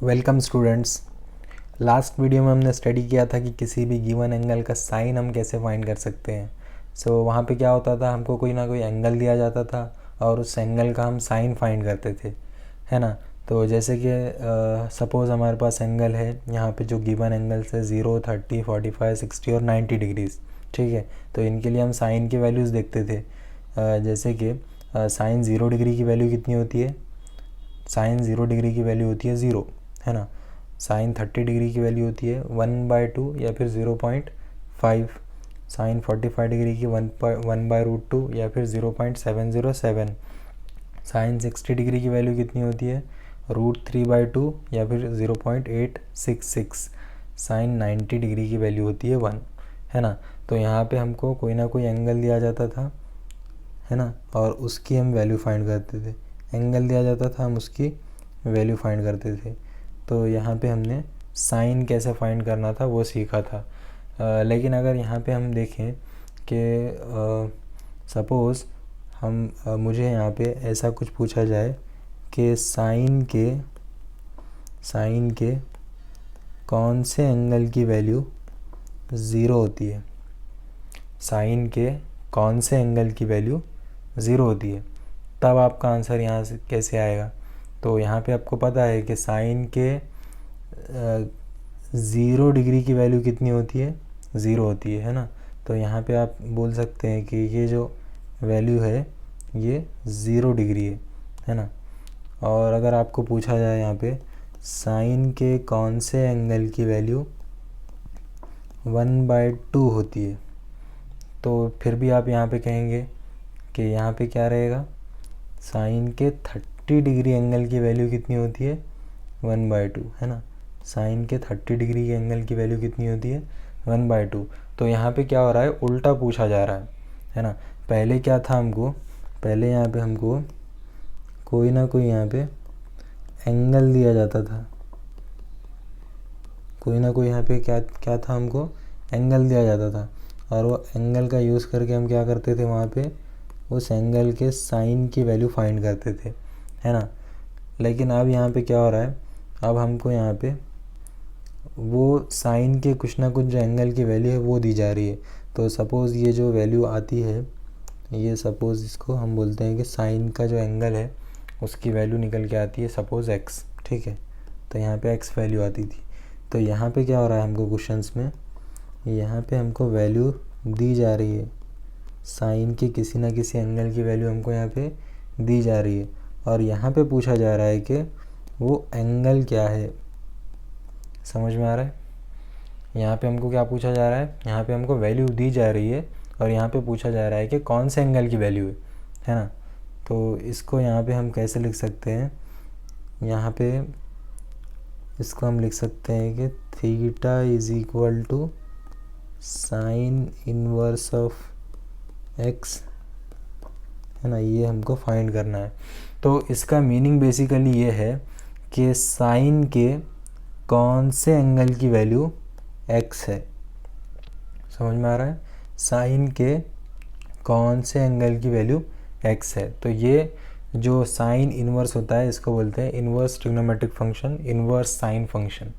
Welcome students. Last video में हमने study किया था कि किसी भी गिवन एंगल का साइन हम कैसे फाइंड कर सकते हैं। वहाँ पे क्या होता था, हमको कोई ना कोई एंगल दिया जाता था और उस एंगल का हम साइन फाइंड करते थे, है ना। तो जैसे कि सपोज़ हमारे पास एंगल है यहाँ पे, जो गिवन एंगल्स है 0, 30, 45, 60 और 90 डिग्रीज़। ठीक है, तो इनके लिए हम साइन की वैल्यूज़ देखते थे। जैसे कि साइन 0 डिग्री की वैल्यू कितनी होती है? साइन 0 डिग्री की वैल्यू होती है 0, है ना। साइन 30 डिग्री की वैल्यू होती है 1/2 या फिर 0.5। साइन 45 डिग्री की 1/√2 या फिर 0.707। साइन 60 डिग्री की वैल्यू कितनी होती है? √3/2 या फिर 0.866। साइन 90 डिग्री की वैल्यू होती है 1, है ना। तो यहाँ पे हमको कोई ना कोई एंगल दिया जाता था, है ना, और उसकी हम वैल्यू फाइंड करते थे। एंगल दिया जाता था, हम उसकी वैल्यू फाइंड करते थे। तो यहाँ पे हमने साइन कैसे फाइंड करना था वो सीखा था। लेकिन अगर यहाँ पे हम देखें कि सपोज़ मुझे यहाँ पे ऐसा कुछ पूछा जाए कि साइन के कौन से एंगल की वैल्यू 0 होती है। साइन के कौन से एंगल की वैल्यू 0 होती है, तब आपका आंसर यहाँ से कैसे आएगा? तो यहाँ पे आपको पता है कि साइन के 0 डिग्री की वैल्यू कितनी होती है? 0 होती है ना। तो यहाँ पे आप बोल सकते हैं कि ये जो वैल्यू है ये 0 डिग्री है ना। और अगर आपको पूछा जाए यहाँ पे साइन के कौन से एंगल की वैल्यू 1/2 होती है, तो फिर भी आप यहाँ पे कहेंगे कि यहाँ पे क्या रहेगा? साइन के 30 डिग्री एंगल की वैल्यू कितनी होती है? 1/2, है ना। साइन के 30 डिग्री के एंगल की वैल्यू कितनी होती है? 1/2। तो यहाँ पे क्या हो रहा है? उल्टा पूछा जा रहा है ना। पहले क्या था हमको? पहले यहाँ पे हमको कोई ना कोई यहाँ पे एंगल दिया जाता था। कोई ना कोई यहाँ पे क्या था? हमको एंगल दिया जाता था, और वो एंगल का यूज़ करके हम क्या करते थे? वहाँ पे उस एंगल के साइन की वैल्यू फाइंड करते थे, है ना। लेकिन अब यहाँ पे क्या हो रहा है? अब हमको यहाँ पे वो साइन के कुछ ना कुछ जो एंगल की वैल्यू है वो दी जा रही है। तो सपोज़ ये जो वैल्यू आती है, ये सपोज़ इसको हम बोलते हैं कि साइन का जो एंगल है उसकी वैल्यू निकल के आती है सपोज़ x। ठीक है, तो यहाँ पे x वैल्यू आती थी। तो यहाँ पे क्या हो रहा है हमको क्वेश्चंस में? यहाँ पे हमको वैल्यू दी जा रही है, साइन के किसी ना किसी एंगल की वैल्यू हमको यहाँ पे दी जा रही है, और यहाँ पे पूछा जा रहा है कि वो एंगल क्या है। समझ में आ रहा है? यहाँ पे हमको क्या पूछा जा रहा है? यहाँ पे हमको वैल्यू दी जा रही है और यहाँ पे पूछा जा रहा है कि कौन से एंगल की वैल्यू है ना। तो इसको यहाँ पे हम कैसे लिख सकते हैं? यहाँ पे इसको हम लिख सकते हैं कि theta is equal to sine inverse of x, है ना। ये हमको फाइंड करना है। तो इसका मीनिंग बेसिकली ये है कि साइन के कौन से एंगल की वैल्यू x है। समझ में आ रहा है? साइन के कौन से एंगल की वैल्यू x है। तो ये जो साइन इनवर्स होता है इसको बोलते हैं inverse trigonometric function, inverse sine function.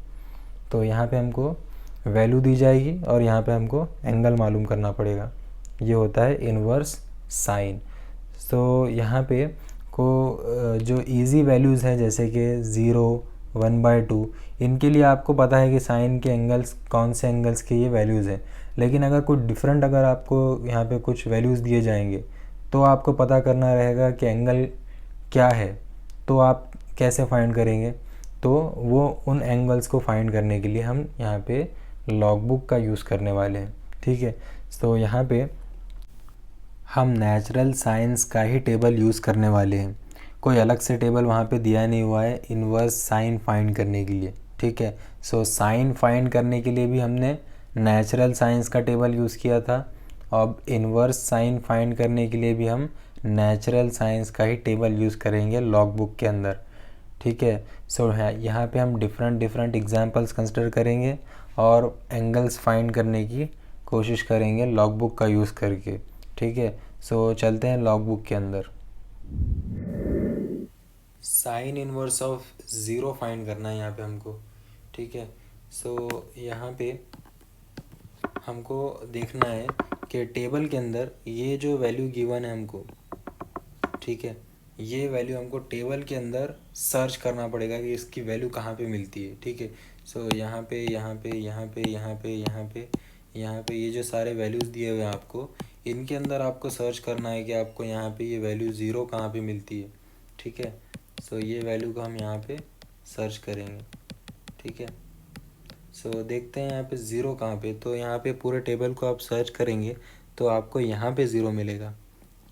तो यहाँ पे हमको वैल्यू दी जाएगी और यहाँ पे हमको एंगल मालूम करना पड़ेगा। ये होता है इनवर्स साइन। तो यहाँ पे जो इजी वैल्यूज़ हैं जैसे कि 0, 1/2, इनके लिए आपको पता है कि साइन के एंगल्स कौन से एंगल्स के ये वैल्यूज़ हैं। लेकिन अगर कुछ डिफरेंट, अगर आपको यहाँ पे कुछ वैल्यूज़ दिए जाएंगे तो आपको पता करना रहेगा कि एंगल क्या है। तो आप कैसे फाइंड करेंगे? तो वो उन एंगल्स को फाइंड करने के लिए हम यहाँ पे लॉग बुक का यूज़ करने वाले हैं। ठीक है, तो यहाँ पे हम नेचुरल साइंस का ही टेबल यूज़ करने वाले हैं। कोई अलग से टेबल वहाँ पे दिया नहीं हुआ है इनवर्स साइन फाइंड करने के लिए। ठीक है, साइन फाइंड करने के लिए भी हमने नेचुरल साइंस का टेबल यूज़ किया था, अब इनवर्स साइन फाइंड करने के लिए भी हम नेचुरल साइंस का ही टेबल यूज़ करेंगे लॉग बुक के अंदर। ठीक है, यहाँ पे हम डिफरेंट एग्जांपल्स कंसिडर करेंगे और एंगल्स फाइंड करने की कोशिश करेंगे लॉग बुक का यूज़ करके। ठीक है, चलते हैं लॉग बुक के अंदर। Sign inverse of zero find करना है यहाँ पे हमको, ठीक है। सो यहाँ पे हमको देखना है कि टेबल के अंदर ये जो वैल्यू गिवन है हमको, ठीक है, ये वैल्यू हमको टेबल के अंदर सर्च करना पड़ेगा कि इसकी वैल्यू कहाँ पे मिलती है, ठीक है। सो यहाँ पे यहाँ पे यहाँ पे यहाँ पे यहाँ पे यहाँ पे ये जो सारे वैल्यूज़ दिए हुए हैं आपको, इनके अंदर आपको सर्च करना है कि आपको यहाँ पे ये वैल्यू ज़ीरो कहाँ पे मिलती है, ठीक है। सो ये वैल्यू को हम यहाँ पे सर्च करेंगे, ठीक है। सो देखते हैं यहाँ पे ज़ीरो कहाँ पे, तो यहाँ पे पूरे टेबल को आप सर्च करेंगे तो आपको यहाँ पे ज़ीरो मिलेगा।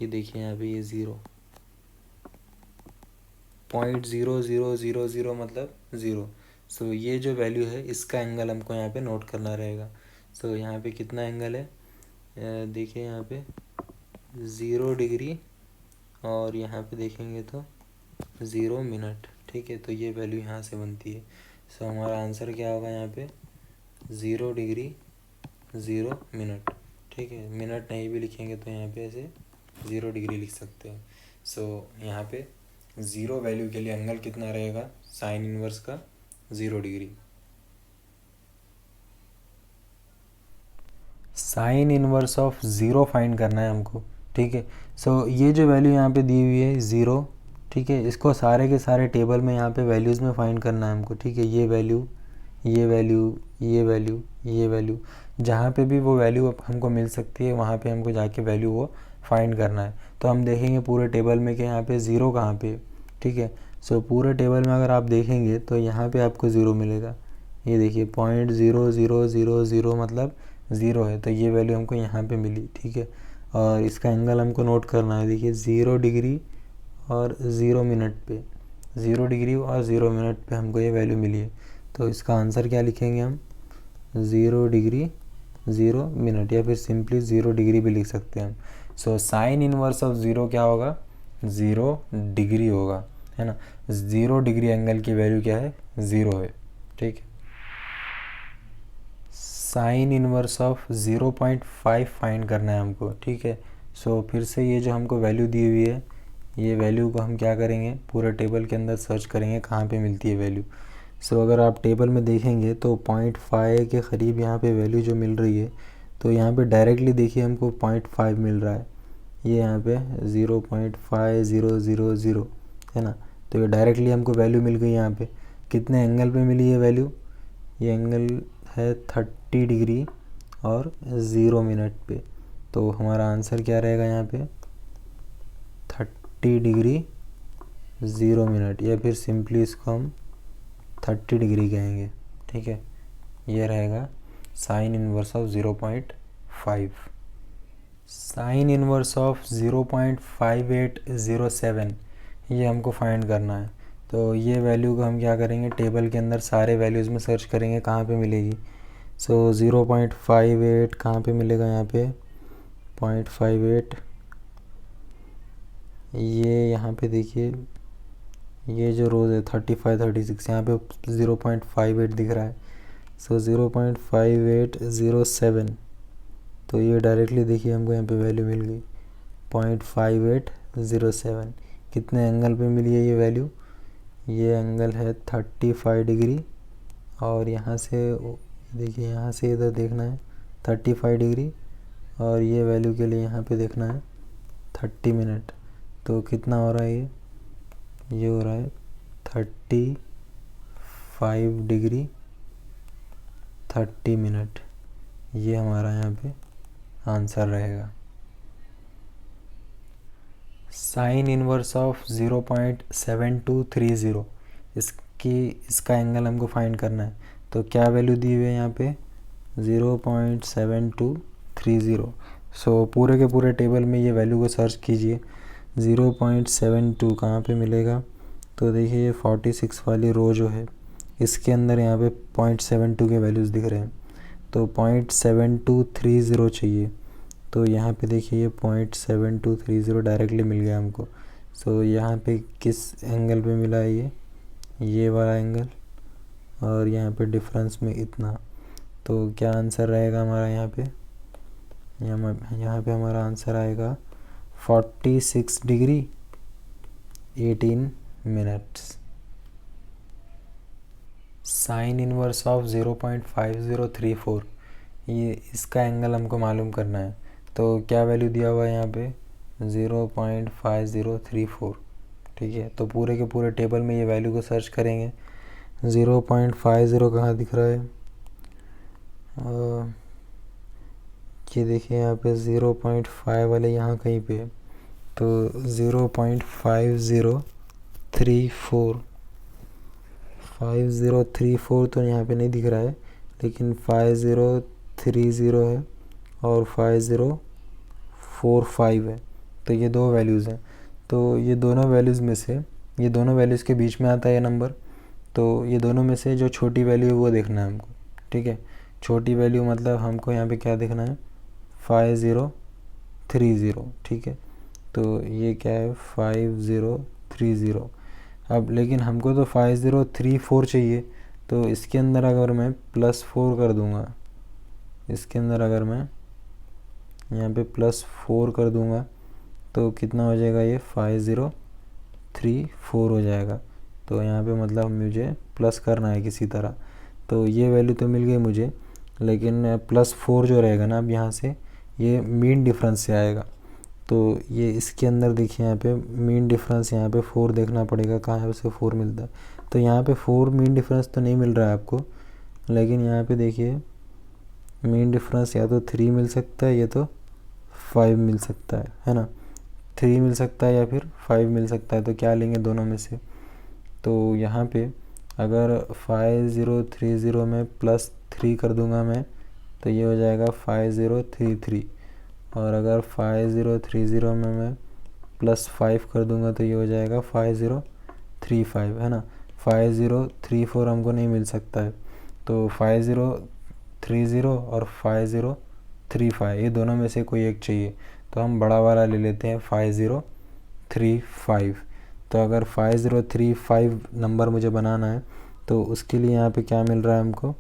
ये देखिए यहाँ पे ये ज़ीरो, 0.0000 मतलब ज़ीरो। सो ये जो वैल्यू है इसका एंगल हमको यहाँ पे नोट करना रहेगा। सो यहाँ पे कितना एंगल है, देखिए यहाँ पे 0 डिग्री और यहाँ पे देखेंगे तो 0 मिनट, ठीक है। तो ये वैल्यू यहाँ से बनती है। सो हमारा आंसर क्या होगा यहाँ पे 0 डिग्री 0 मिनट, ठीक है। मिनट नहीं भी लिखेंगे तो यहाँ पे ऐसे 0 डिग्री लिख सकते हैं। सो यहाँ पे ज़ीरो वैल्यू के लिए एंगल कितना रहेगा साइन इनवर्स का 0 degree. Sign inverse of zero find करना है हमको, ठीक है। सो ये जो वैल्यू यहाँ पे दी हुई है ज़ीरो, ठीक है, इसको सारे के सारे टेबल में यहाँ पे वैल्यूज़ में फाइंड करना है हमको, ठीक है। ये वैल्यू ये वैल्यू ये वैल्यू ये वैल्यू, जहाँ पे भी वो वैल्यू हमको मिल सकती है वहाँ पे हमको जाके वैल्यू वो फाइंड करना है। तो हम देखेंगे पूरे टेबल में कि यहाँ पे ज़ीरो कहाँ पे, ठीक है। सो पूरे टेबल में अगर आप देखेंगे तो यहाँ पे आपको ज़ीरो मिलेगा। ये देखिए 0.0000 मतलब ज़ीरो है, तो ये वैल्यू हमको यहाँ पे मिली, ठीक है। और इसका एंगल हमको नोट करना है, देखिए 0 डिग्री और 0 मिनट पे, 0 डिग्री और 0 मिनट पे हमको ये वैल्यू मिली है। तो इसका आंसर क्या लिखेंगे हम 0 डिग्री 0 मिनट, या फिर सिंपली 0 डिग्री भी लिख सकते हैं हम। So sine inverse of zero क्या होगा 0 डिग्री होगा, है ना। 0 डिग्री एंगल की वैल्यू क्या है 0 है, ठीक है। साइन इनवर्स ऑफ 0.5 फाइंड करना है हमको, ठीक है। सो फिर से ये जो हमको वैल्यू दी हुई है, ये वैल्यू को हम क्या करेंगे पूरे टेबल के अंदर सर्च करेंगे कहाँ पे मिलती है वैल्यू। सो अगर आप टेबल में देखेंगे तो 0.5 के करीब यहाँ पे वैल्यू जो मिल रही है, तो यहाँ पे डायरेक्टली देखिए हमको 0.5 मिल रहा है, ये यहाँ पे 0.5000 है ना। तो ये डायरेक्टली हमको वैल्यू मिल गई। यहाँ पे कितने एंगल पे मिली है वैल्यू, ये एंगल है 30 डिग्री और 0 मिनट पे। तो हमारा आंसर क्या रहेगा यहाँ पे 30 डिग्री 0 मिनट, या फिर सिंपली इसको हम 30 डिग्री कहेंगे, ठीक है। ये रहेगा sign inverse of 0.5। Sign inverse of 0.5807 ये हमको फाइंड करना है। तो ये वैल्यू को हम क्या करेंगे टेबल के अंदर सारे वैल्यूज़ में सर्च करेंगे कहाँ पे मिलेगी। सो 0.58 कहाँ पे मिलेगा, यहाँ पे 0.58, ये यहाँ पे देखिए ये जो रोज़ है 35 36, यहाँ पे 0.58 दिख रहा है। सो 0.5807, तो ये डायरेक्टली देखिए हमको यहाँ पे वैल्यू मिल गई 0.5807। कितने एंगल पे मिली है ये वैल्यू, ये एंगल है 35 डिग्री, और यहाँ से देखिए यहाँ से इधर देखना है 35 डिग्री, और ये वैल्यू के लिए यहाँ पे देखना है 30 मिनट। तो कितना हो रहा है ये हो रहा है 35 डिग्री 30 मिनट, ये हमारा यहाँ पे आंसर रहेगा। साइन इनवर्स ऑफ 0.7230, इसका एंगल हमको फाइंड करना है। तो क्या वैल्यू दी हुई है यहाँ पे 0.7230। सो पूरे के पूरे टेबल में ये वैल्यू को सर्च कीजिए 0.72 कहाँ पे मिलेगा। तो देखिए ये 46 वाली रो जो है इसके अंदर यहाँ पे 0.72 के वैल्यूज़ दिख रहे हैं, तो 0.7230 चाहिए। तो यहाँ पे देखिए ये 0.7230 डायरेक्टली मिल गया हमको। सो यहाँ पे किस एंगल पे मिला है ये वाला एंगल, और यहाँ पे डिफरेंस में इतना। तो क्या आंसर रहेगा हमारा यहाँ पे हमारा आंसर आएगा 46 degree 18 minutes. Sign inverse of 0.5034, ये इसका एंगल हमको मालूम करना है। तो क्या वैल्यू दिया हुआ है यहाँ पे 0.5034, ठीक है। तो पूरे के पूरे टेबल में ये वैल्यू को सर्च करेंगे। 0.50 कहाँ दिख रहा है, ये देखिए यहाँ पे 0.5 वाले यहाँ कहीं पे है। तो 0.5034 5034 तो यहाँ पे नहीं दिख रहा है, लेकिन 5030 है और 5045 है। तो ये दो वैल्यूज़ हैं। तो ये दोनों वैल्यूज़ में से, ये दोनों वैल्यूज़ के बीच में आता है ये नंबर। तो ये दोनों में से जो छोटी वैल्यू है वो देखना है हमको, ठीक है। छोटी वैल्यू मतलब हमको यहाँ पे क्या देखना है 5030, ठीक है। तो ये क्या है 5030। अब लेकिन हमको तो 5034 चाहिए। तो इसके अंदर अगर मैं +4 कर दूंगा, इसके अंदर अगर मैं यहाँ पे +4 कर दूंगा तो कितना हो जाएगा, ये 5034 हो जाएगा। तो यहाँ पे मतलब मुझे प्लस करना है किसी तरह। तो ये वैल्यू तो मिल गई मुझे, लेकिन +4 जो रहेगा ना, अब यहाँ से ये मीन डिफरेंस से आएगा। तो ये इसके अंदर देखिए यहाँ पे मीन डिफरेंस, यहाँ पे 4 देखना पड़ेगा कहाँ है उसे 4 मिलता है। तो यहाँ पे 4 मीन डिफरेंस तो नहीं मिल रहा है आपको, लेकिन यहाँ पे देखिए मीन डिफरेंस या तो 3 मिल सकता है या तो 5 मिल सकता है ना। 3 मिल सकता है या फिर 5 मिल सकता है। तो क्या लेंगे दोनों में से। तो यहाँ पे अगर 5030 में +3 कर दूंगा मैं तो ये हो जाएगा 5033, और अगर 5030 में मैं +5 कर दूंगा तो ये हो जाएगा 5035, है ना। 5034 हमको नहीं मिल सकता है। तो 5030 और 5035 ये दोनों में से कोई एक चाहिए। तो हम बड़ा वाला ले लेते हैं 5035। तो अगर 5035 नंबर मुझे बनाना है तो उसके लिए यहाँ पे क्या मिल रहा है हमको।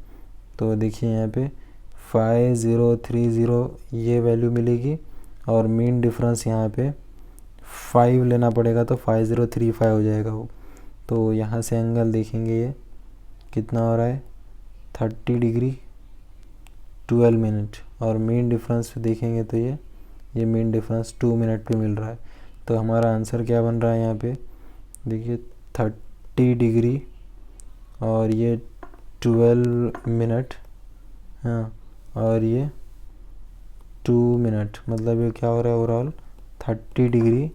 तो देखिए यहाँ पे 5030 ये वैल्यू मिलेगी, और मीन डिफरेंस यहाँ पे 5 लेना पड़ेगा तो 5035 हो जाएगा वो। तो यहाँ से एंगल देखेंगे ये कितना हो रहा है 30 डिग्री 12 मिनट, और मीन डिफरेंस देखेंगे तो ये मीन डिफरेंस 2 मिनट पे मिल रहा है। तो हमारा आंसर क्या बन रहा है यहाँ पे देखिए 30 डिग्री और ये 12 मिनट, हाँ, और ये 2 मिनट, मतलब ये क्या हो रहा है ओवरऑल 30 डिग्री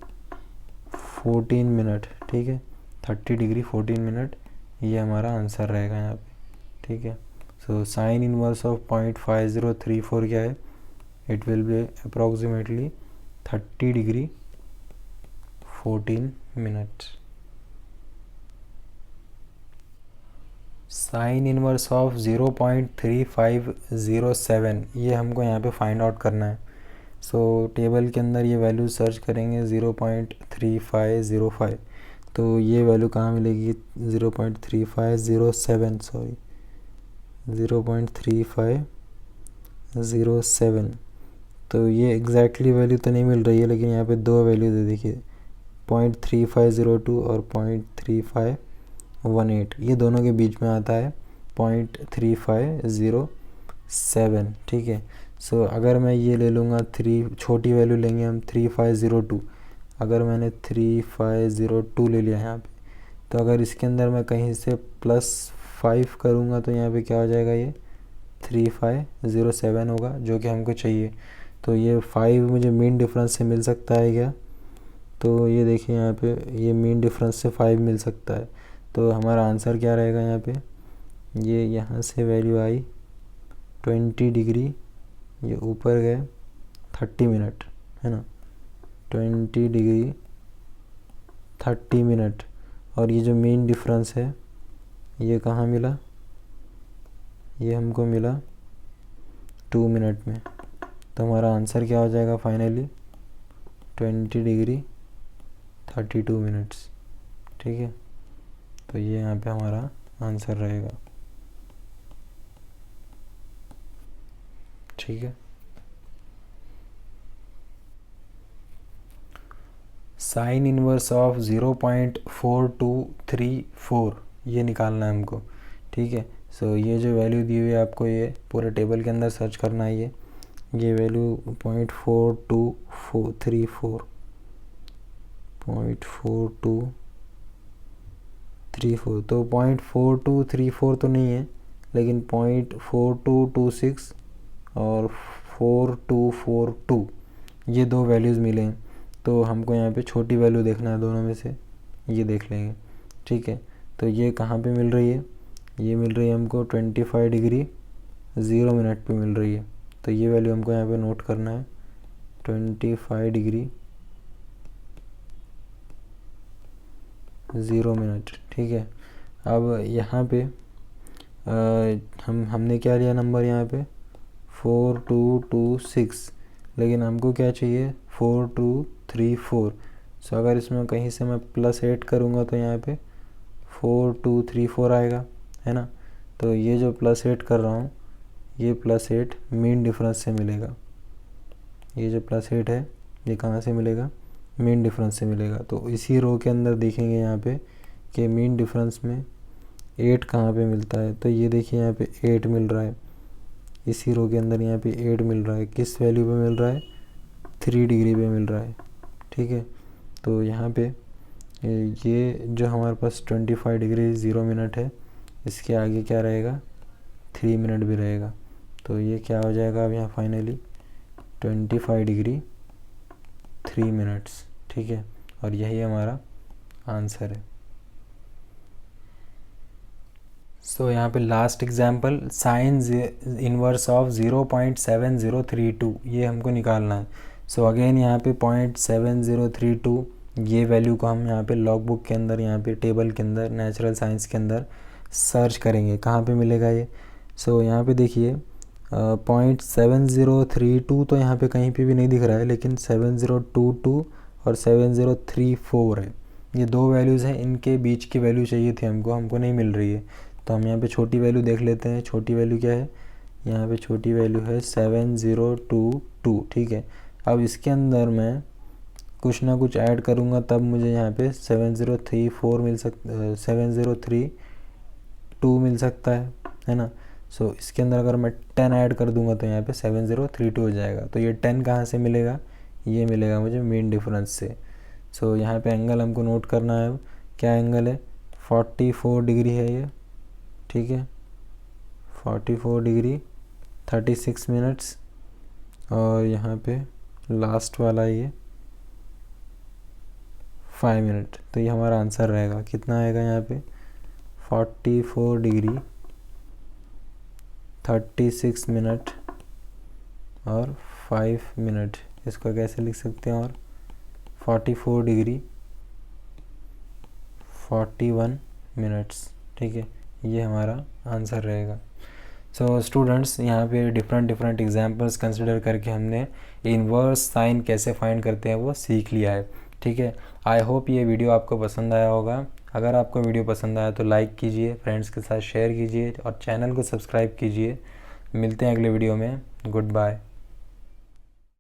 14 मिनट, ठीक है। 30 डिग्री 14 मिनट ये हमारा आंसर रहेगा यहाँ पे, ठीक है। सो साइन इनवर्स ऑफ 0.5034 क्या है, it will be approximately 30 degree 14 minute. Sign inverse of 0.3507 ये हमको यहाँ पे फाइंड आउट करना है। सो टेबल के अंदर ये वैल्यू सर्च करेंगे 0.3505। तो ये वैल्यू कहाँ मिलेगी 0.3507, सॉरी 0.3507। तो ये एग्जैक्टली वैल्यू तो नहीं मिल रही है, लेकिन यहाँ पे दो वैल्यू दे देखिए 0.3502 और 0.3518, ये दोनों के बीच में आता है 0.3507, ठीक है। सो अगर मैं ये ले लूँगा 3, छोटी वैल्यू लेंगे हम 3502। अगर मैंने 3502 ले लिया यहाँ पे, तो अगर इसके अंदर मैं कहीं से +5 करूँगा तो यहाँ पे क्या हो जाएगा, ये 3507 होगा, जो कि हमको चाहिए। तो ये 5 मुझे मीन डिफरेंस से मिल सकता है क्या, तो ये देखिए यहाँ पे ये मीन डिफरेंस से 5 मिल सकता है। तो हमारा आंसर क्या रहेगा यहाँ पे, ये यहाँ से वैल्यू आई 20 डिग्री, ये ऊपर गए 30 मिनट, है ना, 20 डिग्री 30 मिनट, और ये जो मीन डिफरेंस है ये कहाँ मिला, ये हमको मिला 2 मिनट में। तो हमारा आंसर क्या हो जाएगा फाइनली 20 डिग्री 32 मिनट्स, ठीक है। तो ये यहाँ पे हमारा आंसर रहेगा, ठीक है। साइन इनवर्स ऑफ 0.4234 ये निकालना है हमको, ठीक है। सो ये जो वैल्यू दी हुई है आपको, ये पूरे टेबल के अंदर सर्च करना है। ये वैल्यू 0.4234 0.4234, तो 0.4234 तो नहीं है, लेकिन 0.4226 और 4242 ये दो वैल्यूज़ मिले हैं। तो हमको यहाँ पे छोटी वैल्यू देखना है दोनों में से, ये देख लेंगे, ठीक है। तो ये कहाँ पे मिल रही है, ये मिल रही है हमको 25 डिग्री 0 मिनट पे मिल रही है। तो ये वैल्यू हमको यहाँ पे नोट करना है, 25 डिग्री 0 मिनट, ठीक है। अब यहाँ पे हमने क्या लिया नंबर यहाँ पे 4226, लेकिन हमको क्या चाहिए 4234। सो अगर इसमें कहीं से मैं +8 करूँगा तो यहाँ पे 4234 आएगा, है ना। तो ये जो +8 कर रहा हूँ, ये +8 मीन डिफरेंस से मिलेगा। ये जो +8 है ये कहाँ से मिलेगा, मीन डिफरेंस से मिलेगा। तो इसी रो के अंदर देखेंगे यहाँ पे कि मीन डिफरेंस में 8 कहाँ पे मिलता है। तो ये देखिए यहाँ पे 8 मिल रहा है, इसी रो के अंदर यहाँ पे 8 मिल रहा है। किस वैल्यू पे मिल रहा है, 3 डिग्री पे मिल रहा है, ठीक है। तो यहाँ पे ये जो हमारे पास 25 डिग्री 0 मिनट है, इसके आगे क्या रहेगा, 3 मिनट भी रहेगा। तो ये क्या हो जाएगा अब यहाँ फाइनली 25 डिग्री 3 मिनट्स, ठीक है। और यही हमारा आंसर है। सो यहाँ पे last example, sign inverse of 0.7032 ये हमको निकालना है। सो अगेन यहाँ पे 0.7032 ये वैल्यू को हम यहाँ पे लॉग बुक के अंदर, यहाँ पे टेबल के अंदर, नेचुरल साइंस के अंदर सर्च करेंगे, कहाँ पे मिलेगा ये। सो यहाँ पे देखिए 0.7032 तो यहाँ पे कहीं पे भी नहीं दिख रहा है, लेकिन 7022 और 7034 है। ये दो वैल्यूज़ हैं, इनके बीच की वैल्यू चाहिए थी हमको नहीं मिल रही है। तो हम यहाँ पे छोटी वैल्यू देख लेते हैं। छोटी वैल्यू क्या है, यहाँ पे छोटी वैल्यू है 7022, ठीक है। अब इसके अंदर मैं कुछ ना कुछ ऐड करूँगा तब मुझे यहाँ पे 7032 मिल सकता है ना। सो इसके अंदर अगर मैं 10 ऐड कर दूंगा तो यहाँ पे 7032 हो जाएगा। तो ये 10 कहाँ से मिलेगा, ये मिलेगा मुझे मीन डिफरेंस से। सो यहाँ पे एंगल हमको नोट करना है, क्या एंगल है, 44 डिग्री है ये, ठीक है, 44 डिग्री 36 मिनट्स। और यहाँ पे लास्ट वाला ये 5 मिनट। तो ये हमारा आंसर रहेगा, कितना आएगा यहाँ पे 44 डिग्री 36 मिनट और 5 मिनट। इसको कैसे लिख सकते हैं, और 44 डिग्री 41 मिनट्स, ठीक है। ये हमारा आंसर रहेगा। सो स्टूडेंट्स, यहाँ पे डिफरेंट एग्जांपल्स कंसिडर करके हमने इन्वर्स साइन कैसे फाइंड करते हैं वो सीख लिया है, ठीक है। आई होप ये वीडियो आपको पसंद आया होगा। अगर आपको वीडियो पसंद आया तो लाइक कीजिए, फ्रेंड्स के साथ शेयर कीजिए और चैनल को सब्सक्राइब कीजिए। मिलते हैं अगले वीडियो में। Good bye.